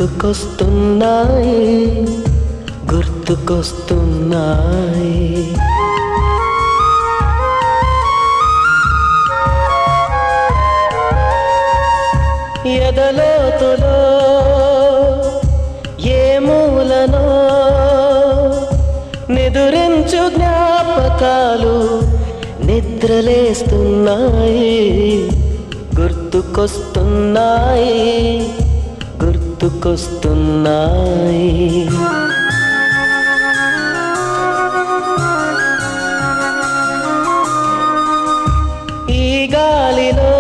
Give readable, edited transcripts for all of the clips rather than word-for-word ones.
గుర్తుకొస్తున్నాయి గుర్తుకొస్తున్నాయి ఎదలోతులో ఏ మూలనో నిదురించు జ్ఞాపకాలు నిద్రలేస్తున్నాయి గుర్తుకొస్తున్నాయి గుర్తుకొస్తున్నాయి ఈ గాలిలో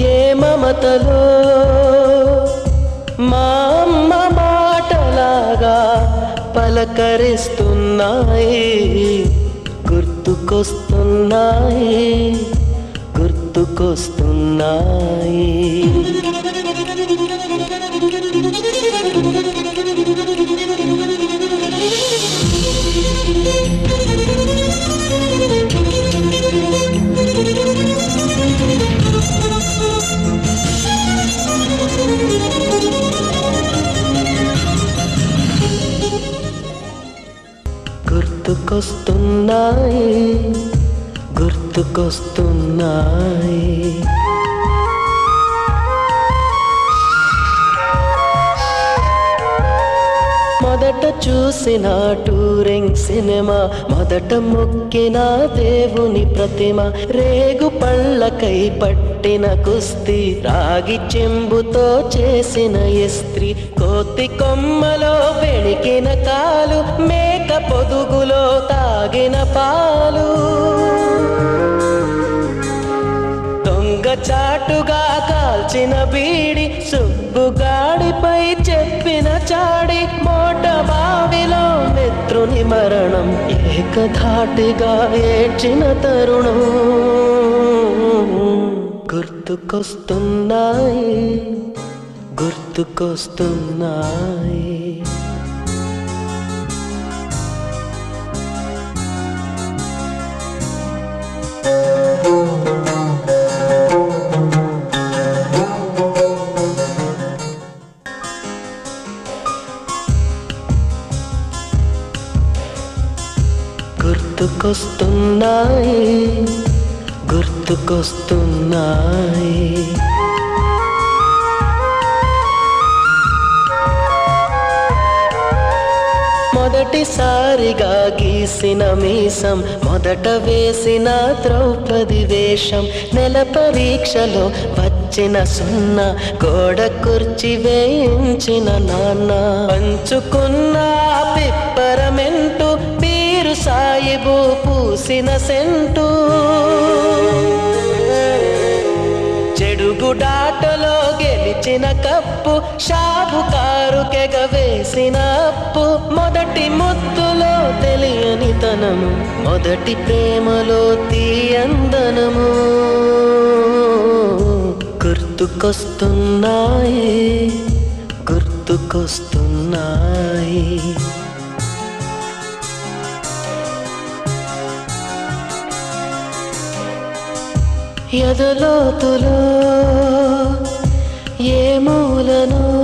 ఏ మమతలో మా అమ్మ మాటలాగా పలకరిస్తున్నాయి గుర్తుకొస్తున్నాయి గుర్తుకొస్తున్నాయి గుర్తుకొస్తున్నాయి గుర్తుకొస్తున్నాయి మొదట చూసిన టూరింగ్ సినిమా మొదట మొక్కిన దేవుని ప్రతిమ రేగు పళ్ళకై పట్టిన కుస్తీ రాగి చెంబుతో చేసిన ఇస్త్రీ కోతి కొమ్మలో బెణికిన కాలు మేక పొదుగులో తాగిన పాలు దొంగ చాటుగా కాల్చిన బీడి సుబ్బుగాడిపై చెప్పిన చాడి మోట బావిలో మిత్రుని మరణం ఏకధాటిగా ఏడ్చిన తరుణం గుర్తుకొస్తున్నాయి గుర్తుకొస్తున్నాయి గుర్తుకొస్తున్నాయి గుర్తుకొస్తున్నాయి మొదటిసారిగా గీసిన మీసం మొదట వేసిన ద్రౌపది వేషం నెల పరీక్షలో వచ్చిన సున్నా గోడ కుర్చీ వేయించిన నాన్న పంచుకున్న పిప్పరమెంటు పీరు సాయిబు పూసిన సెంటు చెడుగుడాటలో గెలిచిన కప్పు షాపుకారు కెగవేసిన అప్పు మొదటి ముద్దులో తెలియని తనము మొదటి ప్రేమలో తీయందనము గుర్తుకొస్తున్నాయి గుర్తుకొస్తున్నాయి ఎదలోతులో ఏ మూలనో